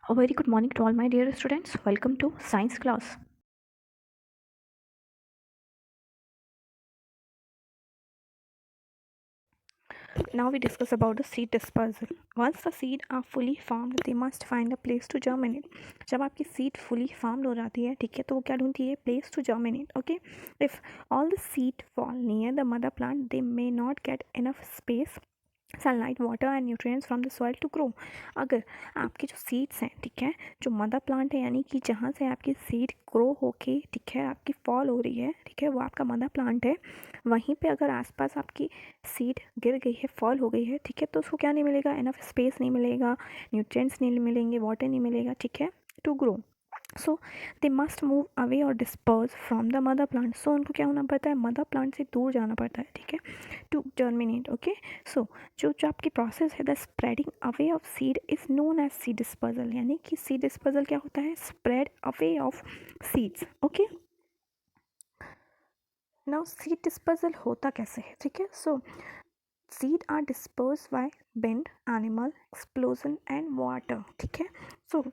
A very good morning to all my dear students. Welcome to science class. Now we discuss about the seed dispersal. Once the seed are fully formed, they must find a place to germinate. जब आपकी seed fully formed हो जाती है, ठीक है, तो वो क्या ढूंढती है? Place to germinate. Okay. If all the seed fall near the mother plant, they may not get enough space, sunlight, water and nutrients from the soil to grow. अगर आपके जो सीड्स हैं, ठीक है, जो मदर प्लांट है, यानी कि जहाँ से आपकी सीड ग्रो होके, ठीक है, आपकी फॉल हो रही है, ठीक है, वो आपका मदर प्लांट है. वहीं पे अगर आसपास आपकी सीड गिर गई है, फॉल हो गई है, ठीक है, तो उसको क्या नहीं मिलेगा? इनफ स्पेस नहीं मिलेगा, न्यूट्रिएंट्स नहीं मिलेंगे, वाटर नहीं मिलेगा, ठीक है, to grow. So they must move away और disperse from the mother plant. So उनको क्या होना पड़ता है? मदर प्लांट से दूर जाना पड़ता है, ठीक है, टू जर्मिनेट. ओके. सो जो आपकी प्रोसेस है, the spreading away of seed is known as seed dispersal. यानी कि सीड डिस्पर्सल क्या होता है? Spread away of seeds. Okay. Now seed dispersal होता कैसे है? ठीक है. So seed are disperse by wind, animal explosion and water. ठीक है. सो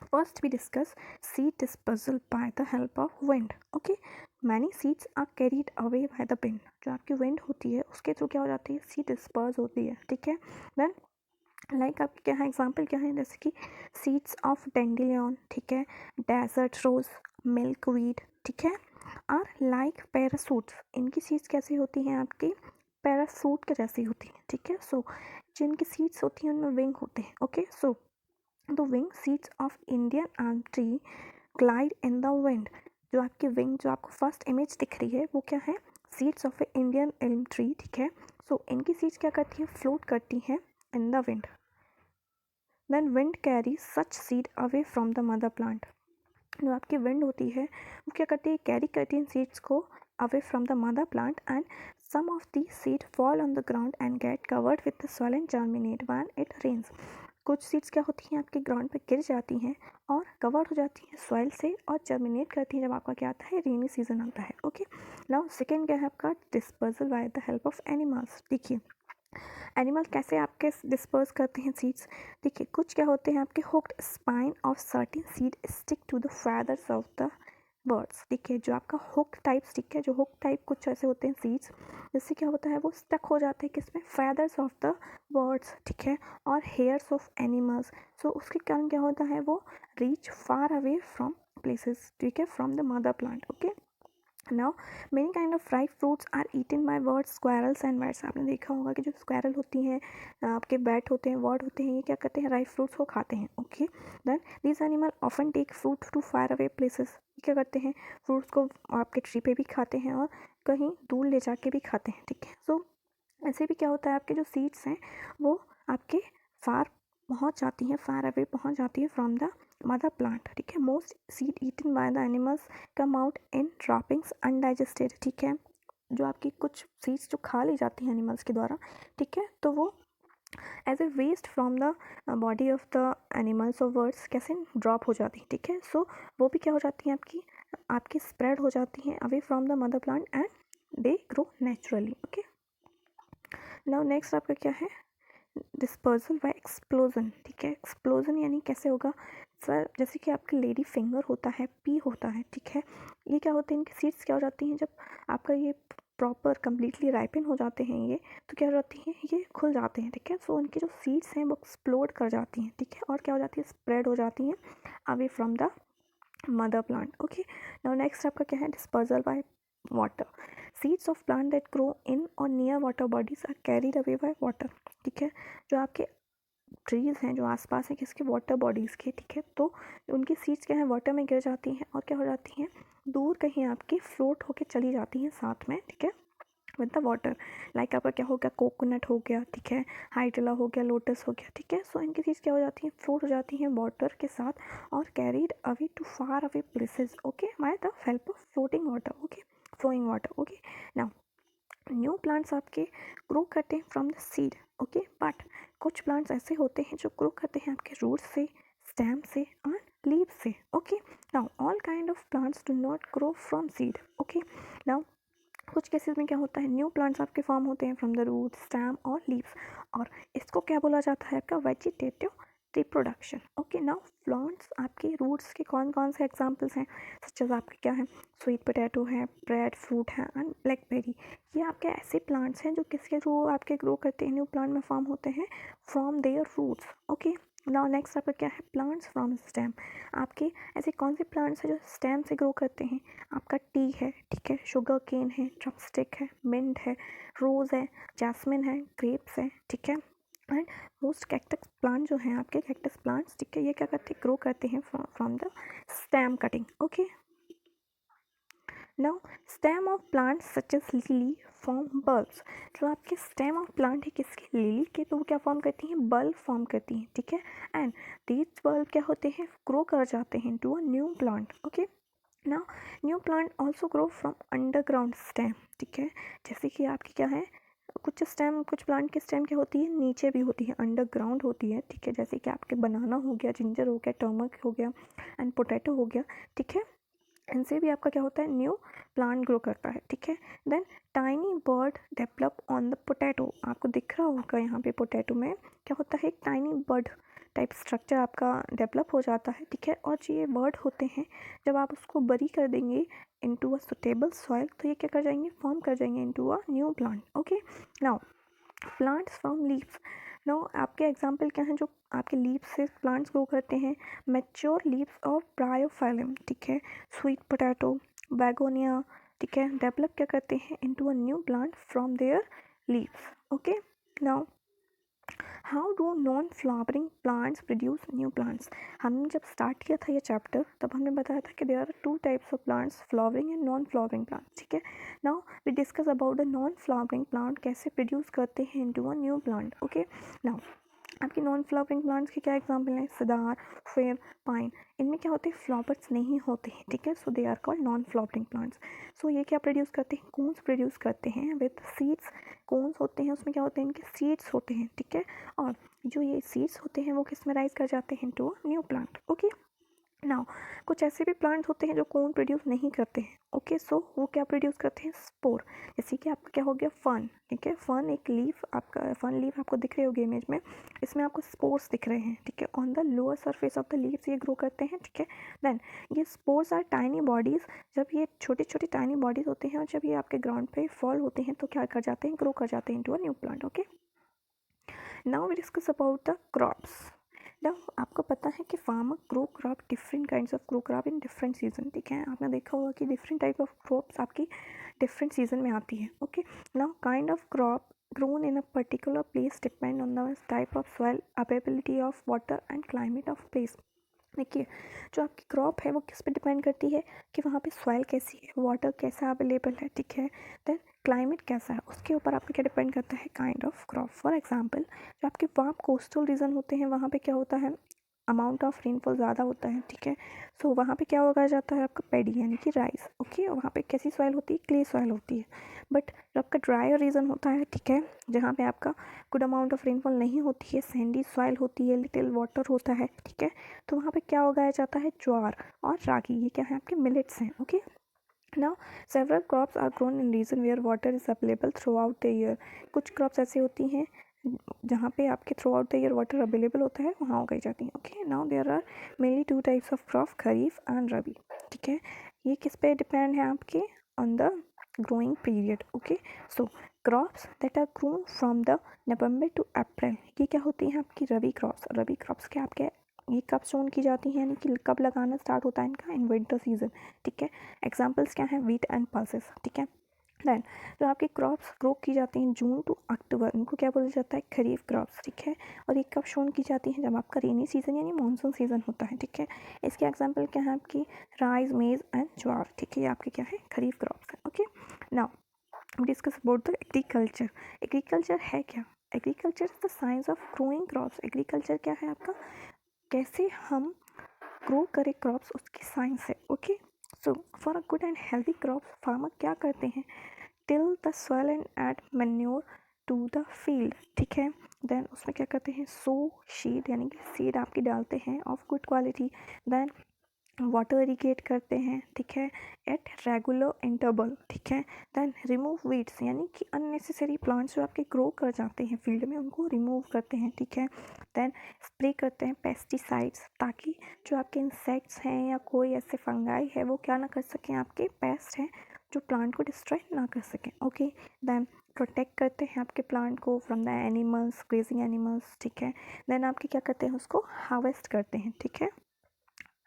first we discuss seed dispersal by the help of wind. Okay. Many seeds are carried away by the wind. जो आपकी wind होती है उसके थ्रू क्या हो जाती है? seed disperse होती है, ठीक है. then लाइक आपके क्या है एग्जाम्पल क्या है? जैसे कि सीड्स ऑफ डेंडिलियन, ठीक है, डेजर्ट रोज, मिल्कवीड, ठीक है, आर लाइक पैरासूट्स. इनकी सीड्स कैसी होती हैं? आपकी पैरासूट के जैसी होती हैं, ठीक है. सो जिनकी सीड्स होती हैं उनमें विंग होते हैं. Okay. So the wing seeds of Indian aam tree glide in the wind. जो आपकी विंग, जो आपको फर्स्ट इमेज दिख रही है, वो क्या है? Seeds of A Indian Elm tree, ठीक है. सो इनकी सीड्स क्या करती हैं? फ्लोट करती हैं in the wind. Then wind carry such seed away from the mother plant. जो आपकी विंड होती है वो क्या करती है? कैरी करती है सीड्स को away from the mother plant and some of the seed fall on the ground and get covered with the soil and germinate when it rains. कुछ सीड्स क्या होती हैं? आपके ग्राउंड पे गिर जाती हैं और कवर हो जाती हैं सॉइल से और जर्मिनेट करती हैं जब आपका क्या आता है? रेनी सीजन आता है. ओके. नाउ सेकेंड क्या है आपका? Dispersal bye the help of animals. देखिए एनिमल कैसे आपके डिस्पर्स करते हैं सीड्स. देखिए कुछ क्या होते हैं आपके? Hooked spine of certain seed stick to the feathers of the birds. देखिए जो आपका हुक टाइप स्टिक है, जो हुक टाइप कुछ ऐसे होते हैं सीड्स, जिससे क्या होता है? वो स्टक हो जाते हैं किसमें? फेदर्स ऑफ द बर्ड्स, ठीक है, और हेयर्स ऑफ एनिमल्स. सो उसके कारण क्या होता है? वो reach far away from places, ठीक है, from the mother plant. Okay. Now many kind of dry fruits are eaten by birds, squirrels and bats. आपने देखा होगा कि जो स्क्वायरल होती हैं, आपके बैट होते हैं, बर्ड होते हैं, ये क्या करते हैं? ड्राई फ्रूट्स को खाते हैं. Okay. Then these animal often take fruit to far away places. क्या करते हैं? फ्रूट्स को आपके ट्री पे भी खाते हैं और कहीं दूर ले जाके भी खाते हैं, ठीक है. सो ऐसे भी क्या होता है? आपके जो सीड्स हैं वो आपके फार पहुंच जाती हैं, फार अवे पहुंच जाती है फ्रॉम द मदर प्लांट, ठीक है. Most seed eaten by the animals come out in droppings undigested. ठीक है. जो आपकी कुछ सीड्स जो खा ली जाती हैं एनिमल्स के द्वारा, ठीक है, तो वो as a waste from the body of the animals और बर्ड्स कैसे ड्रॉप हो जाती हैं, ठीक है. सो वो भी क्या हो जाती हैं? आपकी आपकी स्प्रेड हो जाती हैं away from the mother plant and they grow naturally. Okay. Now next आपका क्या है? Dispersal by explosion. ठीक है. एक्सप्लोजन यानी कैसे होगा? सर जैसे कि आपकी लेडी फिंगर होता है, पी होता है, ठीक है, ये क्या होते हैं? इनकी सीड्स क्या हो जाती हैं? जब आपका ये प्रॉपर कम्प्लीटली राइपन हो जाते हैं ये, तो क्या हो जाती हैं? ये खुल जाते हैं, ठीक है. सो उनकी जो सीड्स हैं वो एक्सप्लोड कर जाती हैं, ठीक है, और क्या हो जाती है? स्प्रेड हो जाती हैं away from the mother plant. Okay. Now next आपका क्या है? Dispersal by water. Seeds of plant that grow in और near water bodies are carried away by water. ठीक है. जो आपके ट्रीज हैं जो आसपास हैं किसके? वाटर बॉडीज़ के, ठीक है, तो उनकी सीड्स क्या है? वाटर में गिर जाती हैं और क्या हो जाती हैं? दूर कहीं आपकी फ्लोट होके चली जाती हैं साथ में, ठीक है, विद द वाटर. लाइक आपका क्या हो गया? कोकोनट हो गया, ठीक है, हाइड्रिला हो गया, लोटस हो गया, ठीक है. सो इनकी सीड्स क्या हो जाती हैं? फ्लोट हो जाती हैं वाटर के साथ और carried away to far away places. Okay. By the help of floating water. Okay. Flowing water. Okay. Now new plants आपके ग्रो करते हैं from the seed. Okay. But कुछ प्लांट्स ऐसे होते हैं जो ग्रो करते हैं आपके रूट से, स्टेम से और लीव से. Okay. Now all kind of plants do not grow from seed. Okay. Now कुछ केसेस में क्या होता है? न्यू प्लांट्स आपके फॉर्म होते हैं फ्रॉम द रूट, स्टेम और लीव्स, और इसको क्या बोला जाता है? आपका vegetative reproduction. Okay, now plants आपके रूट्स के कौन कौन से एग्जांपल्स हैं, सच एज आपके क्या है, स्वीट पोटैटो है, ब्रेड फ्रूट है एंड ब्लैकबेरी। ये आपके ऐसे प्लांट्स हैं जो किसके थ्रू आपके ग्रो करते हैं, न्यू प्लांट में फॉर्म होते हैं from their roots. Okay, now next आपका क्या है, प्लांट्स फ्रॉम स्टेम। आपके ऐसे कौन से प्लांट्स हैं जो स्टेम से ग्रो करते हैं, आपका टी है, ठीक है, शुगर केन है, ड्रमस्टिक है, मिंट है, रोज़ है, जैस्मिन है, ग्रेप्स है, ठीक है। एंड मोस्ट कैक्टस प्लांट जो हैं आपके कैक्टस प्लांट्स, ठीक है, ये क्या करते हैं, ग्रो करते हैं from the stem cutting. Okay, now stem of plants such as lily form bulbs. जो आपके स्टेम ऑफ प्लांट है किसके, लिली के, तो वो क्या फॉर्म करती हैं, बल्ब फॉर्म करती हैं, ठीक है। एंड दीज बल्ब क्या होते हैं, ग्रो कर जाते हैं to a new plant. Okay, now new plant also grow from underground stem, ठीक है। जैसे कि आपकी क्या है, कुछ स्टेम, कुछ प्लांट की स्टेम क्या होती है, नीचे भी होती है, अंडरग्राउंड होती है, ठीक है। जैसे कि आपके बनाना हो गया, जिंजर हो गया, टर्मरिक हो गया एंड पोटैटो हो गया, ठीक है। इनसे भी आपका क्या होता है, न्यू प्लांट ग्रो करता है, ठीक है। Then tiny bird develop on the potato. आपको दिख रहा होगा यहाँ पे पोटैटो में क्या होता है, एक टाइनी बर्ड टाइप स्ट्रक्चर आपका डेवलप हो जाता है, ठीक है। और जो ये बर्ड होते हैं, जब आप उसको बरी कर देंगे इनटू अ सुटेबल सॉइल, तो ये क्या कर जाएंगे, फॉर्म कर जाएंगे into a new plant. Okay, now plants from leaves. Now आपके एग्जाम्पल क्या हैं जो आपके लीव्स से प्लांट्स ग्रो करते हैं, मैच्योर लीव्स ऑफ ब्रायोफाइलम, ठीक है, स्वीट पोटैटो, बैगोनिया, ठीक है, डेवलप क्या करते हैं into a new plant from there leaves. Okay, now how do non flowering plants produce new plants. हमने जब स्टार्ट किया था ये चैप्टर, तब हमने बताया था कि there are two types of plants, flowering and non flowering plants, ठीक है। Now we discuss about the non flowering plant, कैसे प्रोड्यूस करते हैं into a new plant. Okay, now आपके नॉन फ्लावरिंग प्लांट्स के क्या एग्जाम्पल हैं, सदार, फेर, पाइन। इनमें क्या होते हैं, फ्लावर्स नहीं होते हैं, ठीक है, so they are called non flowering plants. So ये क्या प्रोड्यूस करते हैं, कोन्स प्रोड्यूस करते हैं विद सीड्स। कोन्स होते हैं, उसमें क्या होते हैं, इनके सीड्स होते हैं, ठीक है। और जो ये सीड्स होते हैं वो किस में राइज कर जाते हैं, to new plant. Okay, now कुछ ऐसे भी प्लांट्स होते हैं जो कोन प्रोड्यूस नहीं करते हैं। ओके, सो वो क्या प्रोड्यूस करते हैं, स्पोर। जैसे कि आपका क्या हो गया, फन, ठीक है, फन एक लीफ, आपका फन लीफ आपको दिख रहे होगे इमेज में, इसमें आपको स्पोर्स दिख रहे हैं, ठीक है, on the lower surface of the leaves ये ग्रो करते हैं, ठीक है। देन ये स्पोर्स आर टाइनी बॉडीज। जब ये छोटे छोटे टाइनी बॉडीज होते हैं और जब ये आपके ग्राउंड पे फॉल होते हैं तो क्या कर जाते हैं, ग्रो कर जाते हैं into a new plant. Okay, now we discuss about the crops. Now आपको पता है कि farmer grow crop, different kinds of grow crop in different season, ठीक है। आपने देखा होगा कि डिफरेंट टाइप ऑफ क्रॉप्स आपकी डिफरेंट सीजन में आती है। Okay, now kind of crop grown in a particular place depend on the type of soil, availability of water and climate of place। देखिए, जो आपकी क्रॉप है वो किस पे डिपेंड करती है कि वहाँ पे सॉइल कैसी है, वाटर कैसा अवेलेबल है, ठीक है। देन क्लाइमेट कैसा है, उसके ऊपर आपका क्या डिपेंड करता है, kind of crop. For example, जो आपके वार्म कोस्टल रीजन होते हैं वहाँ पे क्या होता है, अमाउंट ऑफ रेनफॉल ज़्यादा होता है, ठीक है। सो वहाँ पे क्या उगाया जाता है, आपका पैडी यानी कि राइस। ओके, वहाँ पे कैसी सॉइल होती है, क्ले सॉइल होती है। बट जो आपका ड्रायर रीजन होता है, ठीक है, जहाँ पे आपका गुड अमाउंट ऑफ रेनफॉल नहीं होती है, सैंडी सॉइल होती है, लिटिल वाटर होता है, ठीक है, तो वहाँ पे क्या उगाया जाता है, ज्वार और रागी। ये क्या है, आपके मिलेट्स हैं। Okay, now several crops are grown in region where water is available throughout the year. कुछ क्रॉप्स ऐसी होती हैं जहाँ पे आपके throughout the year water available होता है, वहाँ उगाई जाती हैं। Okay, now there are mainly two types of crop, kharif and rabi, ठीक है। ये किस पे डिपेंड है, आपके on the growing period. Okay, so crops that are grown from the November to अप्रैल, ये क्या होती हैं, आपकी रबी क्रॉप्स। रबी क्रॉप्स के आपके ये कब सोन की जाती हैं, यानी कि कब लगाना स्टार्ट होता है इनका, इन विंटर सीजन, ठीक है। एग्जाम्पल्स क्या हैं, वीट एंड पल्सेस, ठीक है। देन जो आपकी क्रॉप्स ग्रो की जाती हैं जून टू अक्टूबर, इनको क्या बोला जाता है, खरीफ क्रॉप्स, ठीक है। और ये कब शोन की जाती हैं, जब आपका रेनी सीजन यानी मानसून सीजन होता है, ठीक है। इसके एग्जाम्पल क्या है, आपकी राइस, मेज एंड ज्वार, ठीक है, ये आपके क्या है, खरीफ क्रॉप्स है। Okay, now discuss about the agriculture. Agriculture है क्या, agriculture is the science of growing crops. Agriculture क्या है आपका, कैसे हम ग्रो करें क्रॉप्स, उसकी साइंस है। Okay, so for a good and healthy crops farmer क्या करते हैं, till the soil and add manure to the field, ठीक है। देन उसमें क्या करते हैं, सो सीड यानी कि सीड आपकी डालते हैं of good quality. Then water irrigate करते हैं, ठीक है, एट रेगुलर इंटरवल, ठीक है। देन रिमूव वीड्स, यानी कि अननेसेसरी प्लांट्स जो आपके ग्रो कर जाते हैं फील्ड में उनको रिमूव करते हैं, ठीक है। देन स्प्रे करते हैं पेस्टिसाइड्स, ताकि जो आपके इंसेक्ट्स हैं या कोई ऐसे फंगाई है वो क्या ना कर सकें, आपके पेस्ट हैं जो प्लांट को डिस्ट्रॉय ना कर सकें, ओके। देन प्रोटेक्ट करते हैं आपके प्लांट को from the animals, grazing animals, ठीक है। देन आपके क्या करते हैं, उसको हार्वेस्ट करते हैं, ठीक है।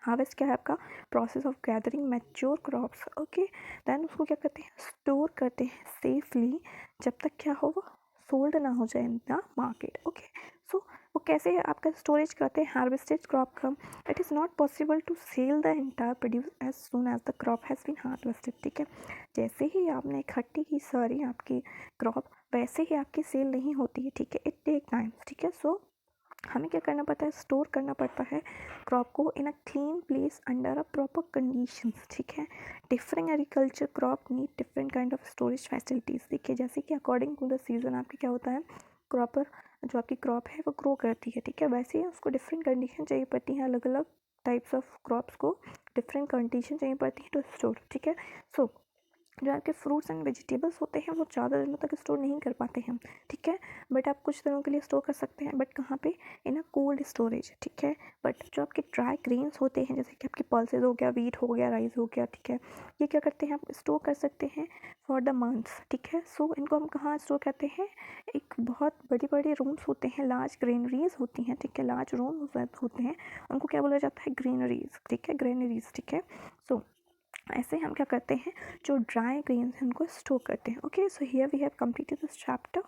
हार्वेस्ट क्या है आपका, process of gathering mature crops, okay. देन उसको क्या करते हैं, स्टोर करते हैं सेफली, जब तक क्या हो, वो सोल्ड ना हो जाए in the market, okay. So वो कैसे आपका स्टोरेज करते हैं हार्वेस्टेड क्रॉप का, it is not possible to sell the entire produce as soon as the crop has been harvested, ठीक है। जैसे ही आपने इकट्ठी की सारी आपकी क्रॉप, वैसे ही आपकी सेल नहीं होती है, ठीक है, इट टेक टाइम, ठीक है। सो हमें क्या करना पड़ता है, स्टोर करना पड़ता है क्रॉप को in a clean place under a proper conditions, ठीक है। Different agriculture crop need different kind of storage facilities, देखिए जैसे कि अकॉर्डिंग टू द सीजन आपकी क्या होता है, प्रॉपर जो आपकी क्रॉप है वो ग्रो करती है, ठीक है। वैसे ही उसको डिफरेंट कंडीशन चाहिए पड़ती हैं, अलग अलग टाइप्स ऑफ क्रॉप्स को डिफरेंट कंडीशन चाहिए पड़ती है टू स्टोर, ठीक है। सो जो आपके फ्रूट्स एंड वेजिटेबल्स होते हैं वो ज़्यादा दिनों तक स्टोर नहीं कर पाते हैं, ठीक है। बट आप कुछ दिनों के लिए स्टोर कर सकते हैं, बट कहाँ पे, इन अ कोल्ड स्टोरेज, ठीक है। बट जो आपके ड्राई ग्रेन्स होते हैं, जैसे कि आपके पल्सेज हो गया, वीट हो गया, राइस हो गया, ठीक है, ये क्या करते हैं, आप स्टोर कर सकते हैं फॉर द मंथ्स, ठीक है। सो इनको हम कहाँ स्टोर करते हैं, एक बहुत बड़ी बड़ी रूम्स होते हैं, लार्ज ग्रेनरीज होती हैं, ठीक है, लार्ज रूम्स होते हैं, उनको क्या बोला जाता है, ग्रेनरीज, ठीक है, ग्रेनरीज, ठीक है। सो ऐसे हम क्या करते हैं, जो ड्राई ग्रेन्स हैं उनको स्टोर करते हैं, okay. So here we have completed this chapter.